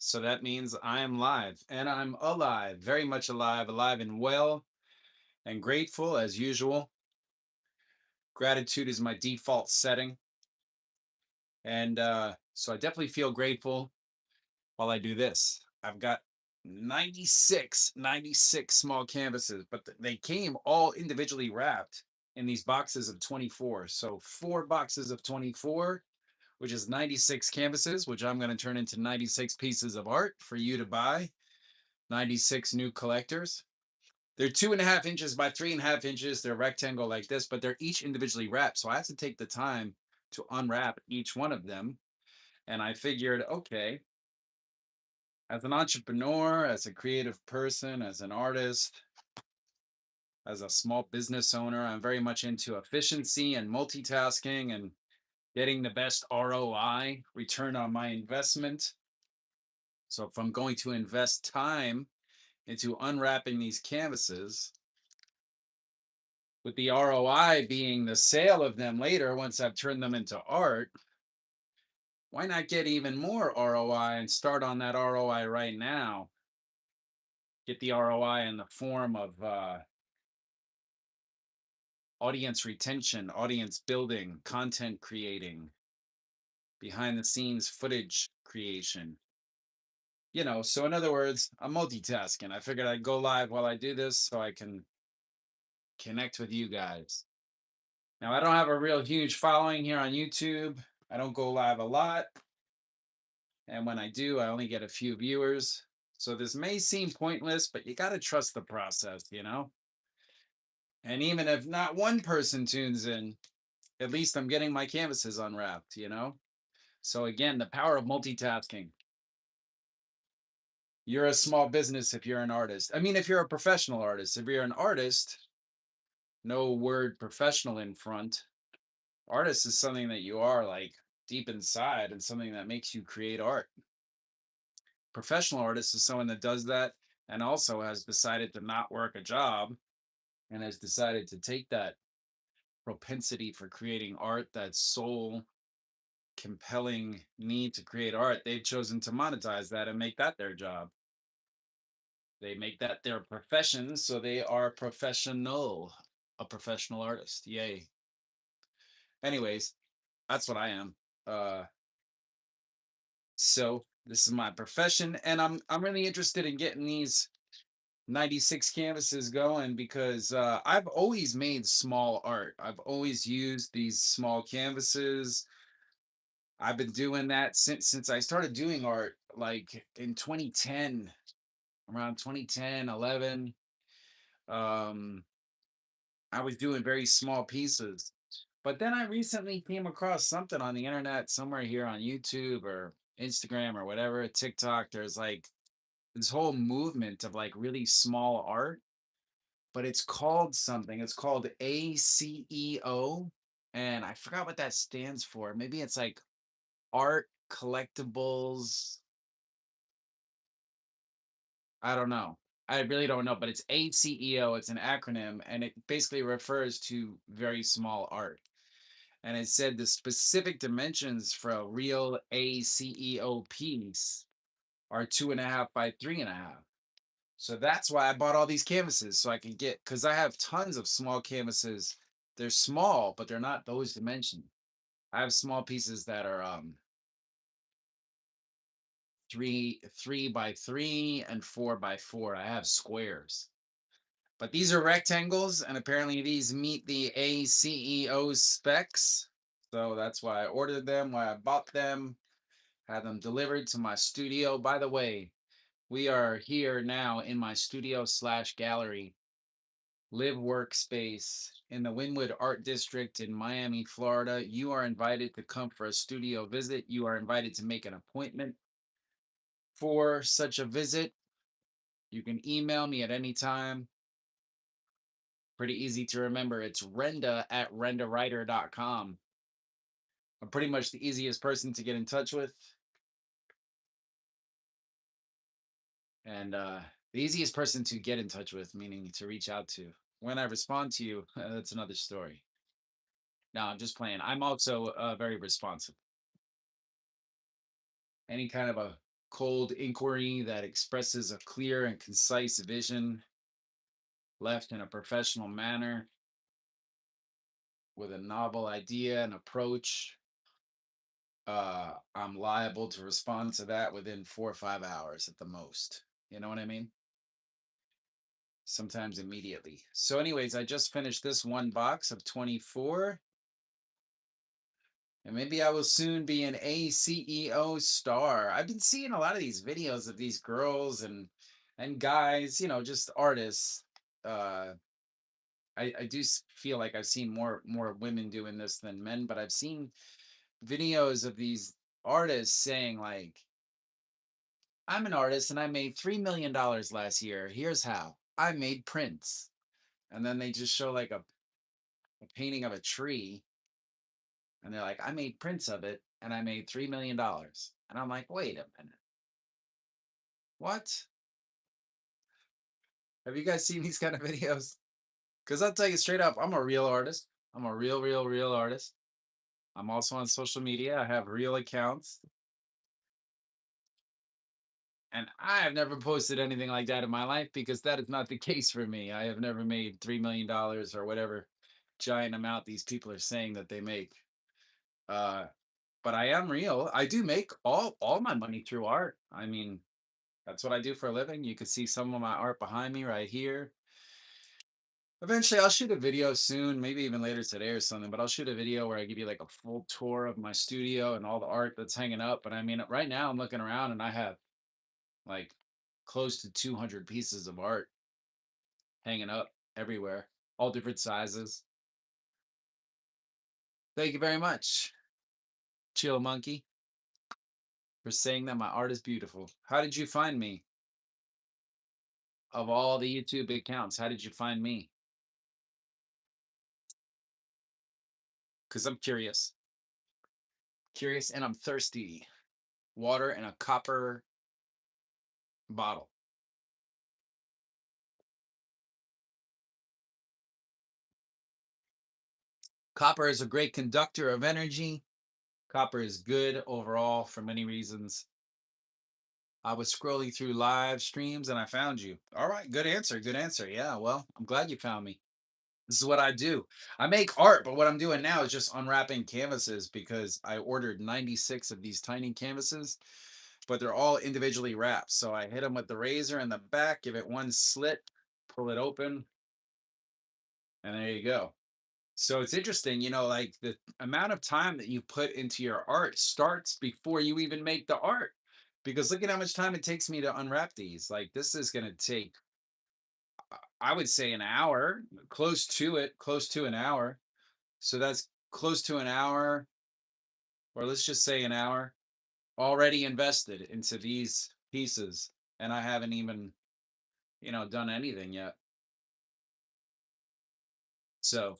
So that means I am live and I'm alive, very much alive, alive and well and grateful as usual. Gratitude is my default setting. And so I definitely feel grateful while I do this. I've got 96 small canvases, but they came all individually wrapped in these boxes of 24. So 4 boxes of 24, which is 96 canvases, which I'm going to turn into 96 pieces of art for you to buy. 96 new collectors. They're 2.5 inches by 3.5 inches. They're rectangle like this, but they're each individually wrapped. So I have to take the time to unwrap each one of them. And I figured, okay, as an entrepreneur, as a creative person, as an artist, as a small business owner, I'm very much into efficiency and multitasking and getting the best ROI, return on my investment. So if I'm going to invest time into unwrapping these canvases, with the ROI being the sale of them later once I've turned them into art, why not get even more ROI and start on that ROI right now? Get the ROI in the form of audience retention, audience building, content creating, behind the scenes footage creation. So in other words, I'm multitasking. I figured I'd go live while I do this so I can connect with you guys. Now, I don't have a real huge following here on YouTube. I don't go live a lot. And when I do, I only get a few viewers. So this may seem pointless, but you got to trust the process. And even if not one person tunes in, at least I'm getting my canvases unwrapped. So again, the power of multitasking. You're a small business if you're an artist. I mean, if you're a professional artist, if you're an artist, no word professional in front. Artist is something that you are like deep inside and something that makes you create art. Professional artist is someone that does that and also has decided to not work a job and has decided to take that propensity for creating art, that soul compelling need to create art. They've chosen to monetize that and make that their job. They make that their profession, so they are professional, a professional artist. Yay. Anyways, that's what I am. uh so this is my profession, and I'm really interested in getting these 96 canvases going because I've always made small art. I've always used these small canvases. I've been doing that since I started doing art, like in 2010, around 2010, 11. Um, I was doing very small pieces. But then I recently came across something on the internet, somewhere here on YouTube or Instagram or whatever, TikTok. There's like this whole movement of like really small art, but it's called something. It's called ACEO, and I forgot what that stands for. Maybe it's like art collectibles. I don't know. I really don't know, but it's ACEO. It's an acronym, and it basically refers to very small art. And it said the specific dimensions for a real ACEO piece are 2.5 by 3.5. So that's why I bought all these canvases so I can get, because I have tons of small canvases. They're small, but they're not those dimensions. I have small pieces that are 3 by 3 and 4 by 4. I have squares, but these are rectangles, and apparently these meet the ACEO specs. So that's why I ordered them, why I bought them, had them delivered to my studio. By the way, we are here now in my studio slash gallery live workspace in the Wynwood Art District in Miami, Florida. You are invited to come for a studio visit. You are invited to make an appointment for such a visit. You can email me at any time. Pretty easy to remember. It's renda@rendawriter.com. I'm pretty much the easiest person to get in touch with. And the easiest person to get in touch with, meaning to reach out to. When I respond to you, that's another story. No, I'm just playing. I'm also very responsive. Any kind of a cold inquiry that expresses a clear and concise vision left in a professional manner with a novel idea and approach. I'm liable to respond to that within 4 or 5 hours at the most. You know what I mean? Sometimes immediately. So, anyways, I just finished this one box of 24, and maybe I will soon be an ACEO star. I've been seeing a lot of these videos of these girls and guys, just artists. Uh, I do feel like I've seen more women doing this than men, but I've seen videos of these artists saying like, I'm an artist and I made $3 million last year. Here's how I made prints. And then they just show like a painting of a tree and they're like, I made prints of it and I made $3 million. And I'm like, wait a minute. What? Have you guys seen these kind of videos? Because I'll tell you straight up, I'm a real artist. I'm a real artist. I'm also on social media. I have real accounts. And I have never posted anything like that in my life because that is not the case for me. I have never made $3 million or whatever giant amount these people are saying that they make. Uh, but I am real. I do make all my money through art. I mean, that's what I do for a living. You can see some of my art behind me right here. Eventually, I'll shoot a video soon, maybe even later today or something, but I'll shoot a video where I give you like a full tour of my studio and all the art that's hanging up. But I mean, right now I'm looking around and I have like close to 200 pieces of art hanging up everywhere, all different sizes. Thank you very much, Chill Monkey, for saying that my art is beautiful. How did you find me? Of all the YouTube accounts, how did you find me? Because I'm curious. Curious and I'm thirsty. Water in a copper bottle. Copper is a great conductor of energy. Copper is good overall for many reasons. I was scrolling through live streams and I found you. All right, good answer. Good answer. Yeah, well, I'm glad you found me. This is what I do. I make art, but what I'm doing now is just unwrapping canvases because I ordered 96 of these tiny canvases, but they're all individually wrapped. So I hit them with the razor in the back, give it one slit, pull it open, and there you go. So it's interesting, like the amount of time that you put into your art starts before you even make the art. Because look at how much time it takes me to unwrap these. Like this is going to take, I would say, an hour, close to it, close to an hour. So that's close to an hour, or let's just say an hour already invested into these pieces. And I haven't even, done anything yet. So,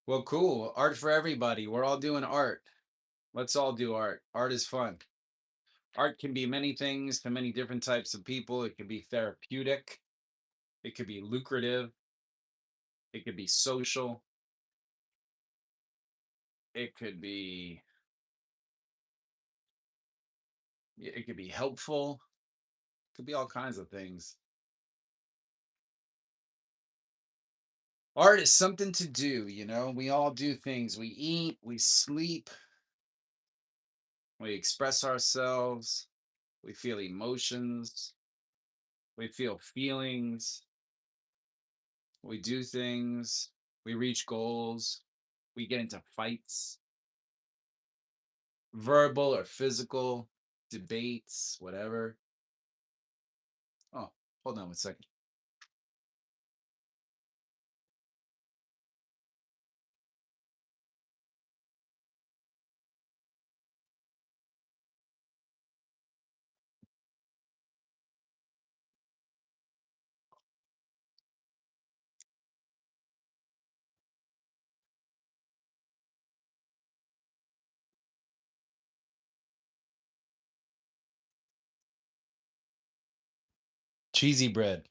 well, cool. Art for everybody. We're all doing art. Let's all do art. Art is fun. Art can be many things to many different types of people. It can be therapeutic. It could be lucrative. It could be social. It could be it could be helpful. It could be all kinds of things. Art is something to do. We all do things. We eat, we sleep, we express ourselves, we feel emotions, we feel feelings, we do things, we reach goals, we get into fights, verbal or physical, debates, whatever. Oh, hold on one second. Cheesy bread.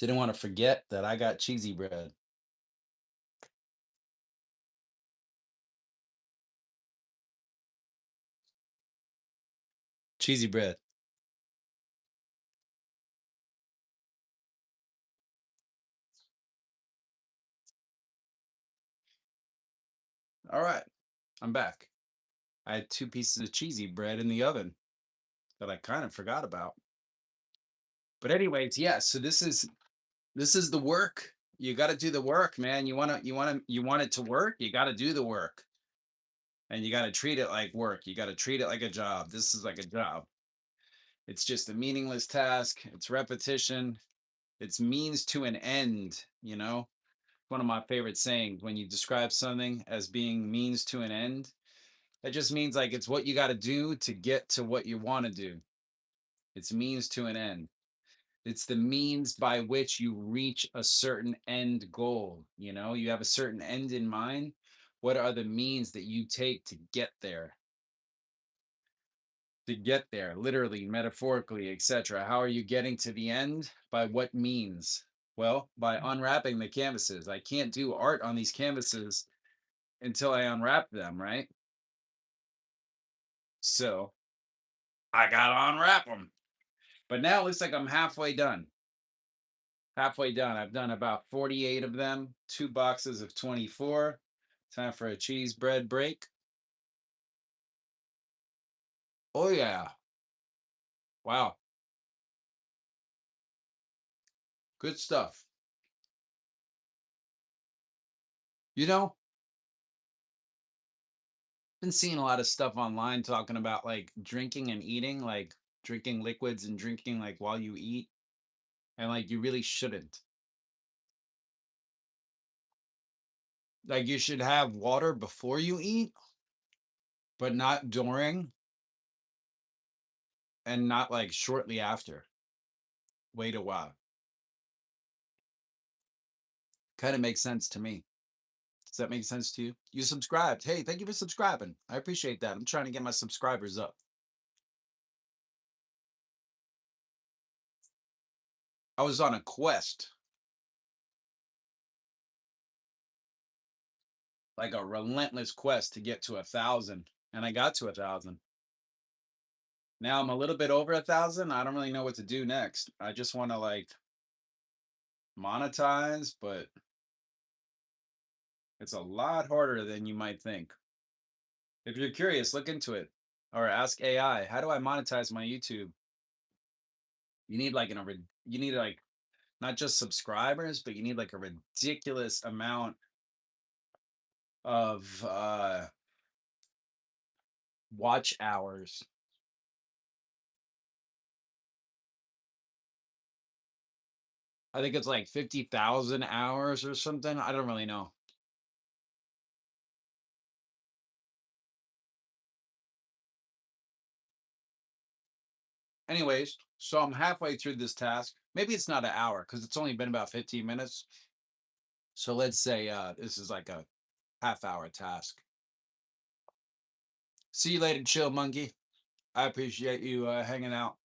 Didn't want to forget that I got cheesy bread. Cheesy bread. All right, I'm back. I had 2 pieces of cheesy bread in the oven that I kind of forgot about. But anyways, yeah, so this is the work. You got to do the work, man. You want it to work, you got to do the work. And you got to treat it like work. You got to treat it like a job. This is like a job. It's just a meaningless task. It's repetition. It's means to an end, you know? One of my favorite sayings, when you describe something as being means to an end, that just means like it's what you got to do to get to what you want to do. It's means to an end. It's the means by which you reach a certain end goal. You know, you have a certain end in mind. What are the means that you take to get there? To get there, literally, metaphorically, etc. How are you getting to the end? By what means? Well, by unwrapping the canvases. I can't do art on these canvases until I unwrap them, right? So I gotta unwrap them. But now it looks like I'm halfway done. Halfway done. I've done about 48 of them, 2 boxes of 24. Time for a cheese bread break. Oh, yeah. Wow. Good stuff. You know, been seeing a lot of stuff online talking about like drinking and eating, like drinking liquids and drinking like while you eat. And like you really shouldn't. Like you should have water before you eat, but not during and not like shortly after. Wait a while. Kind of makes sense to me. Does that make sense to you? You subscribed. Hey, thank you for subscribing. I appreciate that. I'm trying to get my subscribers up. I was on a quest, like a relentless quest to get to 1,000, and I got to 1,000. Now I'm a little bit over 1,000. I don't really know what to do next. I just want to like monetize, but it's a lot harder than you might think. If you're curious, look into it or ask AI, how do I monetize my YouTube? You need like you need like not just subscribers, but you need like a ridiculous amount of watch hours. I think it's like 50,000 hours or something. I don't really know. Anyways, so I'm halfway through this task. Maybe it's not an hour because it's only been about 15 minutes. So let's say this is like a half-hour task. See you later, chill monkey. I appreciate you hanging out.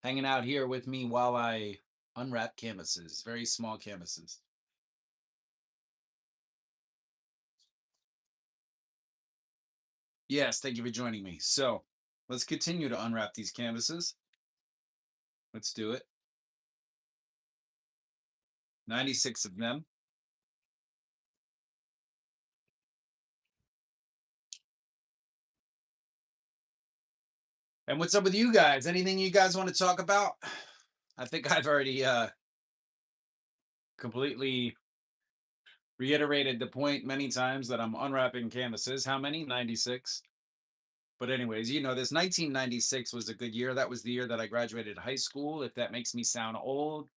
Hanging out here with me while I unwrap canvases, very small canvases. Yes, thank you for joining me. So let's continue to unwrap these canvases. Let's do it. 96 of them. And what's up with you guys? Anything you guys want to talk about? I think I've already completely reiterated the point many times that I'm unwrapping canvases. How many? 96. But anyways, you know, this 1996 was a good year. That was the year that I graduated high school. If that makes me sound old,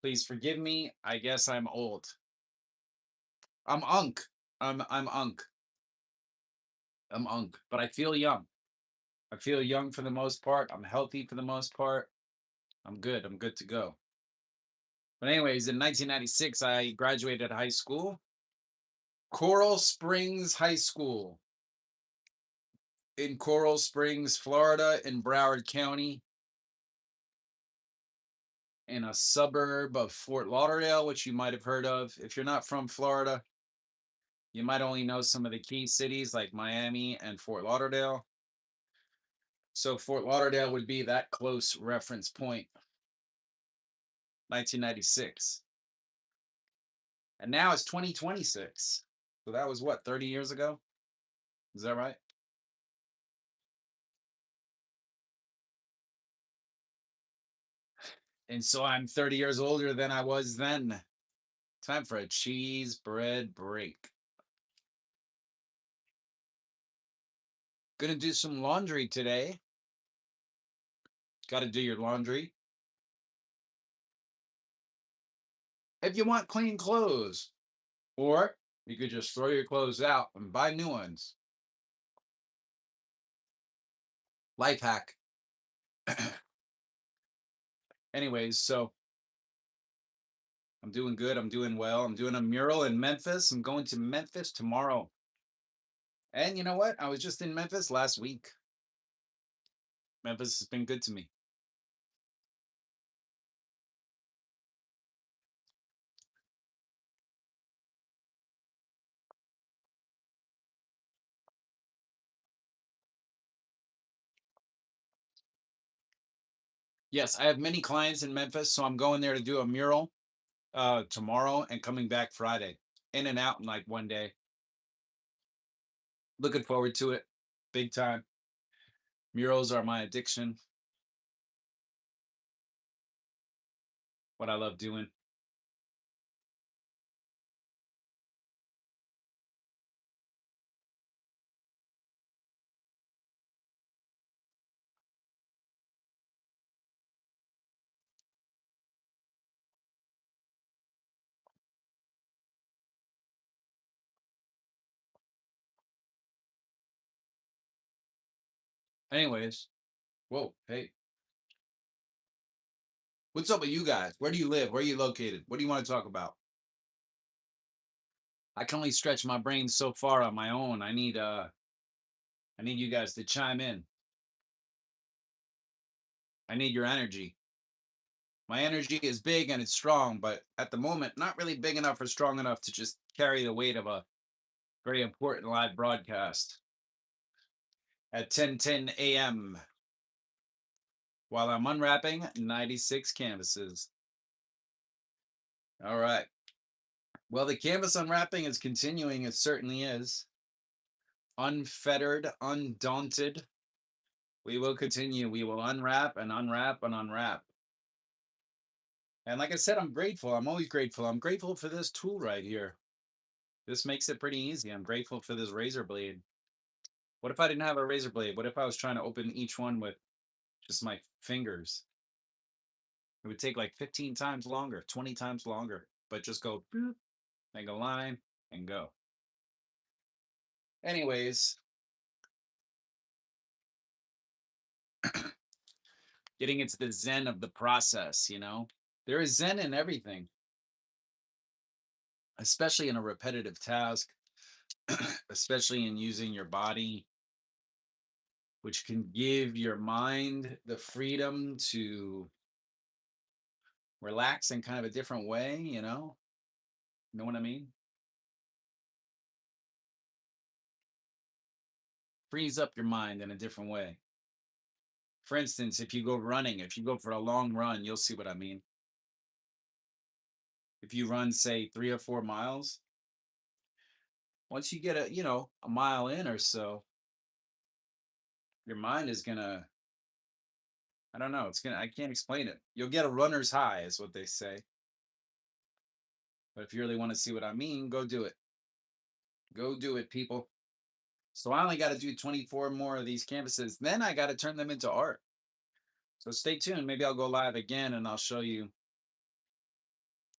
please forgive me. I guess I'm old. I'm unk. I'm unk. I'm unk, but I feel young. I feel young for the most part. I'm healthy for the most part. I'm good. I'm good to go. But anyways, in 1996, I graduated high school. Coral Springs High School in Coral Springs, Florida, in Broward County, in a suburb of Fort Lauderdale, which you might have heard of. If you're not from Florida, You might only know some of the key cities like Miami and Fort Lauderdale. So Fort Lauderdale would be that close reference point, 1996. And now it's 2026. So that was what, 30 years ago? Is that right? And so I'm 30 years older than I was then. Time for a cheese bread break. Gonna do some laundry today. Got to do your laundry. If you want clean clothes, or you could just throw your clothes out and buy new ones. Life hack. Anyways, so I'm doing good. I'm doing well. I'm doing a mural in Memphis. I'm going to Memphis tomorrow. And you know what? I was just in Memphis last week. Memphis has been good to me. Yes, I have many clients in Memphis, so I'm going there to do a mural tomorrow and coming back Friday. In and out in like one day. Looking forward to it. Big time. Murals are my addiction. What I love doing. Anyways, whoa, hey, what's up with you guys? Where do you live? Where are you located? What do you want to talk about? I can only stretch my brain so far on my own. I need you guys to chime in. I need your energy. My energy is big and it's strong, but at the moment, not really big enough or strong enough to just carry the weight of a very important live broadcast at 10:10 a.m. while I'm unwrapping 96 canvases. All right. Well, the canvas unwrapping is continuing. It certainly is. Unfettered, undaunted. We will continue. We will unwrap and unwrap and unwrap. And like I said, I'm grateful. I'm always grateful. I'm grateful for this tool right here. This makes it pretty easy. I'm grateful for this razor blade. What if I didn't have a razor blade? What if I was trying to open each one with just my fingers? It would take like 15 times longer, 20 times longer, but just go boop, make a line and go. Anyways, getting into the zen of the process, you know? There is zen in everything, especially in a repetitive task, especially in using your body, which can give your mind the freedom to relax in kind of a different way, you know? Know what I mean? Frees up your mind in a different way. For instance, if you go running, if you go for a long run, you'll see what I mean. If you run, say, 3 or 4 miles, once you get a mile in or so, your mind is gonna, I don't know, I can't explain it. You'll get a runner's high, is what they say. But if you really want to see what I mean, go do it. Go do it, people. So I only got to do 24 more of these canvases. Then I got to turn them into art. So stay tuned. Maybe I'll go live again and I'll show you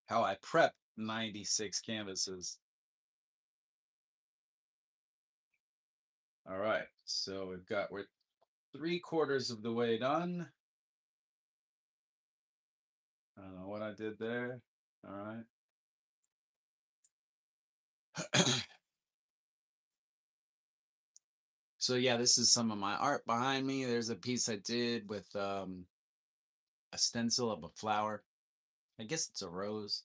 how I prep 96 canvases. All right. So we're 3/4 of the way done. I don't know what I did there. All right. So yeah, this is some of my art behind me. There's a piece I did with a stencil of a flower. I guess it's a rose.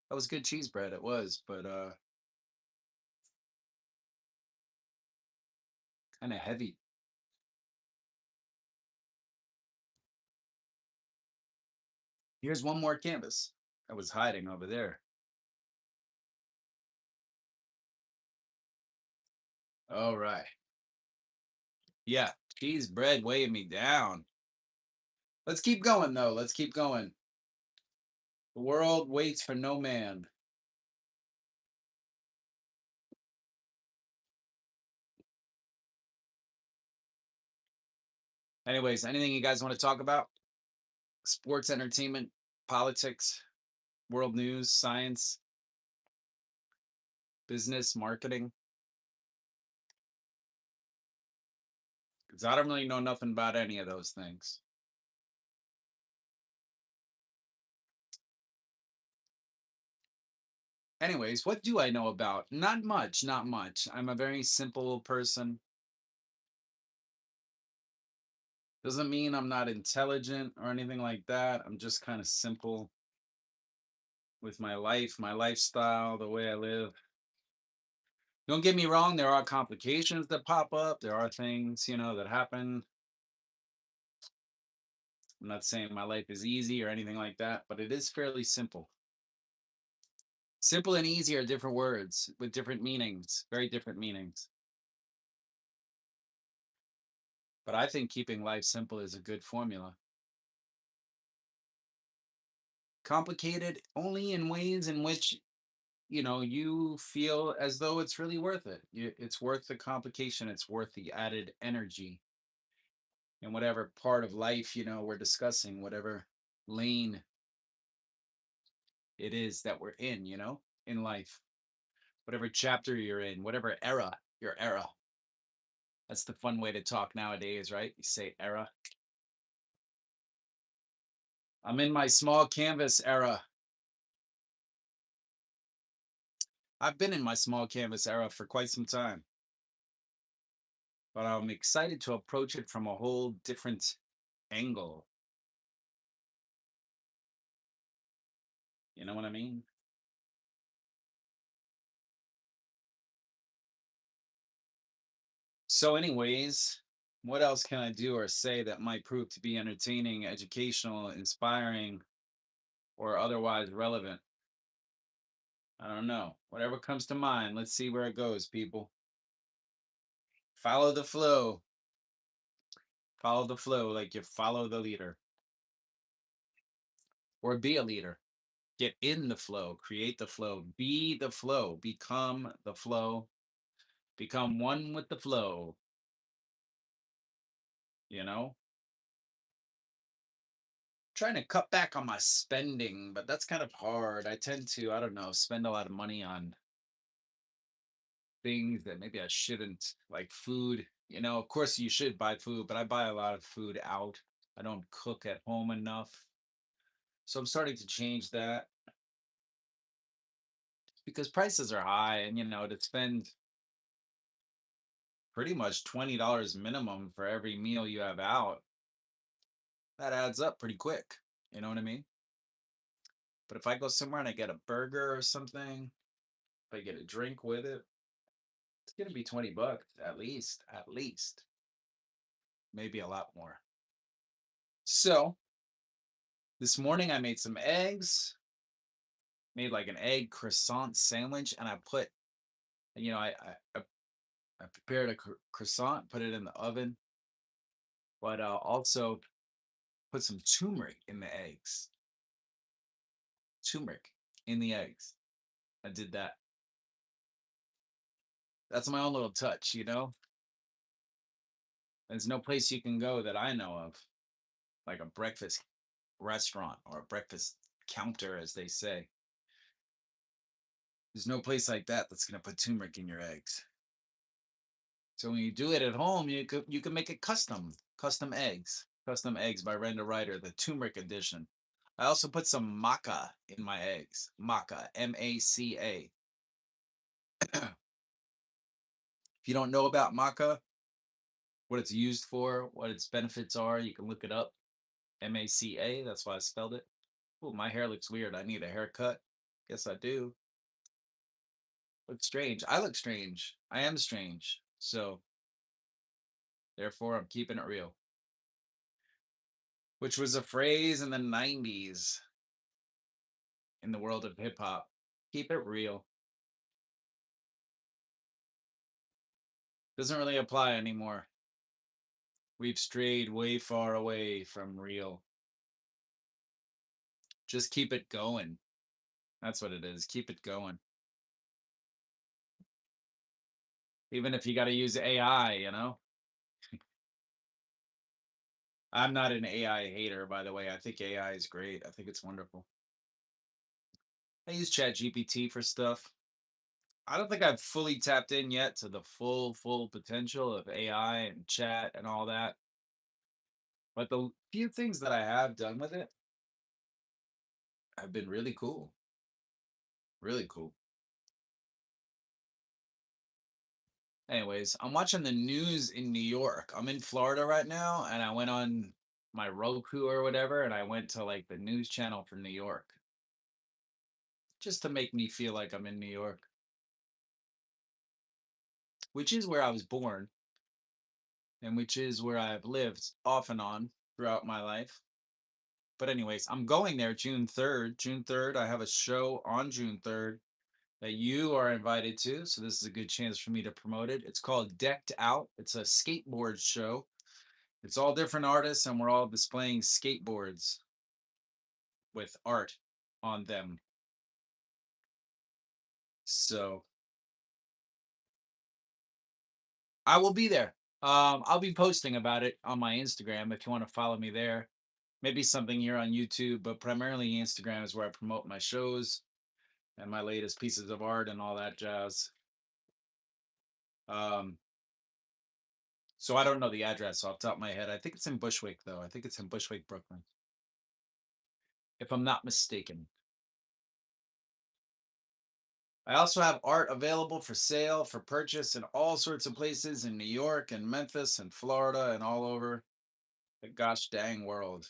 That was good cheese bread. It was, but kind of heavy. Here's one more canvas that was hiding over there. All right. Yeah, cheese bread weighing me down. Let's keep going though. Let's keep going. The world waits for no man. Anyways, anything you guys want to talk about? Sports, entertainment, politics, world news, science, business, marketing? Because I don't really know nothing about any of those things. Anyways, what do I know about? Not much, not much. I'm a very simple person. Doesn't mean I'm not intelligent or anything like that. I'm just kind of simple with my life, my lifestyle, the way I live. Don't get me wrong, there are complications that pop up. There are things, that happen. I'm not saying my life is easy or anything like that, but it is fairly simple. Simple and easy are different words with different meanings, very different meanings. But I think keeping life simple is a good formula. Complicated only in ways in which you feel as though it's really worth it. It's worth the complication, it's worth the added energy in whatever part of life we're discussing, whatever lane it is that we're in life, whatever chapter you're in, whatever era, your era. That's the fun way to talk nowadays, right? You say era. I'm in my small canvas era. I've been in my small canvas era for quite some time, but I'm excited to approach it from a whole different angle. You know what I mean? So, anyways, what else can I do or say that might prove to be entertaining, educational, inspiring, or otherwise relevant? I don't know. Whatever comes to mind, let's see where it goes, people. Follow the flow. Follow the flow like you follow the leader, or be a leader. Get in the flow, create the flow, be the flow, become the flow, become one with the flow, you know? Trying to cut back on my spending, but that's kind of hard. I tend to, I don't know, spend a lot of money on things that maybe I shouldn't, like food. Of course you should buy food, but I buy a lot of food out. I don't cook at home enough. So I'm starting to change that because prices are high and to spend pretty much $20 minimum for every meal you have out, that adds up pretty quick. You know what I mean? But if I go somewhere and I get a burger or something, if I get a drink with it, it's gonna be 20 bucks at least, maybe a lot more. So this morning I made some eggs, made like an egg croissant sandwich, and I put, I prepared a croissant, put it in the oven, but also put some turmeric in the eggs. Turmeric in the eggs. I did that. That's my own little touch. There's no place you can go that I know of, like a breakfast restaurant or a breakfast counter, as they say. There's no place like that that's gonna put turmeric in your eggs. So when you do it at home, you can make it custom eggs by Renda Ryder, the turmeric edition. I also put some maca in my eggs. Maca, MACA. If you don't know about maca, what it's used for, what its benefits are, you can look it up. MACA. That's why I spelled it. Oh, my hair looks weird. I need a haircut. Guess I do. Look strange. I look strange. I am strange. So therefore I'm keeping it real. Which was a phrase in the 90s in the world of hip hop. Keep it real. Doesn't really apply anymore. We've strayed way far away from real. Just keep it going. That's what it is. Keep it going. Even if you got to use AI, you know? I'm not an AI hater, by the way. I think AI is great. I think it's wonderful. I use ChatGPT for stuff. I don't think I've fully tapped in yet to the full potential of AI and chat and all that. But the few things that I have done with it have been really cool. Really cool. Anyways, I'm watching the news in New York. I'm in Florida right now, and I went on my Roku or whatever, and I went to like the news channel for New York just to make me feel like I'm in New York, which is where I was born and which is where I've lived off and on throughout my life. But anyways, I'm going there June 3rd. June 3rd, I have a show on June 3rd that you are invited to. So this is a good chance for me to promote it. It's called Decked Out. It's a skateboard show. It's all different artists, and we're all displaying skateboards with art on them. So I will be there. I'll be posting about it on my Instagram if you want to follow me there. Maybe something here on YouTube, but primarily Instagram is where I promote my shows and my latest pieces of art and all that jazz. Um, so I don't know the address off the top of my head. I think it's in Bushwick, though. I think it's in Bushwick, Brooklyn, if I'm not mistaken. I also have art available for sale, for purchase in all sorts of places in New York and Memphis and Florida and all over the gosh dang world.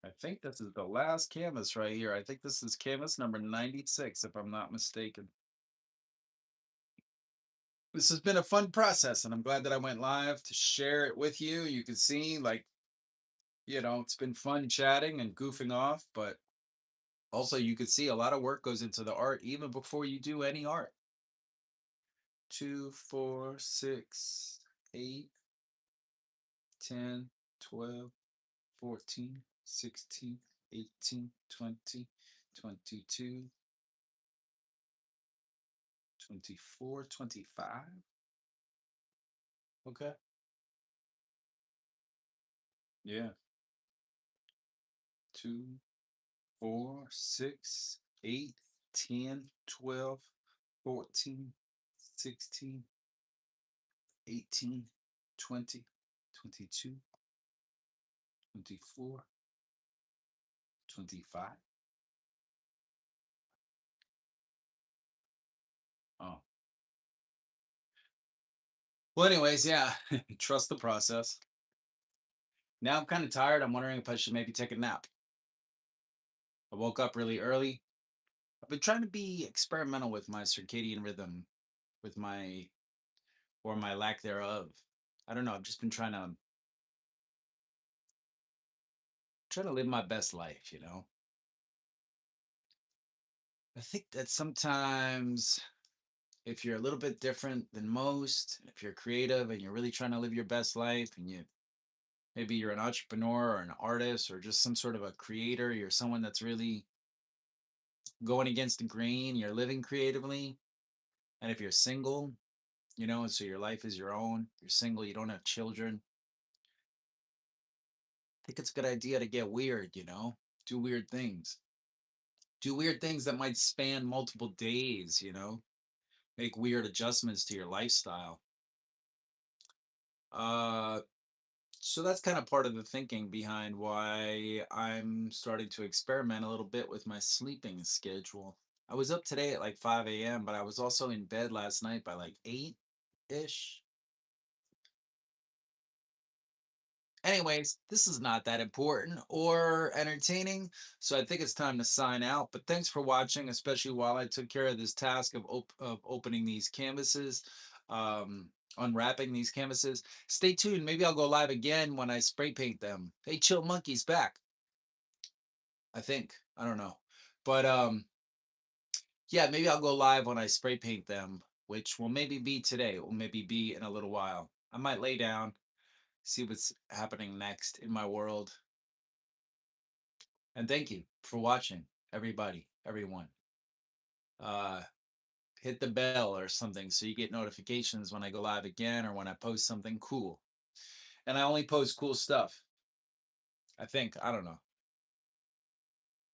I think this is the last canvas right here. I think this is canvas number 96, if I'm not mistaken. This has been a fun process, and I'm glad that I went live to share it with you. You can see, like, it's been fun chatting and goofing off, but also you can see a lot of work goes into the art even before you do any art. 2, 4, 6, 8, 10, 12, 14, 16, 18, 20, 22, 24, 25. Okay. Yeah. 2, 4, 6, 8, 10, 12, 14, 16, 18, 20, 22, 24, 25. Oh. Well, anyways, yeah, trust the process. Now I'm kind of tired. I'm wondering if I should maybe take a nap. I woke up really early. I've been trying to be experimental with my circadian rhythm, with my or my lack thereof. I don't know. I've just been trying to live my best life. I think that sometimes if you're a little bit different than most, if you're creative and you're really trying to live your best life and maybe you're an entrepreneur or an artist or just some sort of a creator, you're someone that's really going against the grain, you're living creatively. And if you're single, and so your life is your own, you're single, you don't have children, I think it's a good idea to get weird. Do weird things. Do weird things that might span multiple days. Make weird adjustments to your lifestyle. Uh so that's kind of part of the thinking behind why I'm starting to experiment a little bit with my sleeping schedule. I was up today at like 5 a.m., but I was also in bed last night by like 8 ish. Anyways, this is not that important or entertaining, so I think it's time to sign out. But thanks for watching, especially while I took care of this task of opening these canvases, unwrapping these canvases. Stay tuned. Maybe I'll go live again when I spray paint them. Hey, Chill Monkey's back. I think. I don't know. But yeah, maybe I'll go live when I spray paint them, which will maybe be today. It will maybe be in a little while. I might lay down, see what's happening next in my world. And thank you for watching, everybody, everyone. Uh, Hit the bell or something so you get notifications when I go live again or when I post something cool. And I only post cool stuff. I think. I don't know.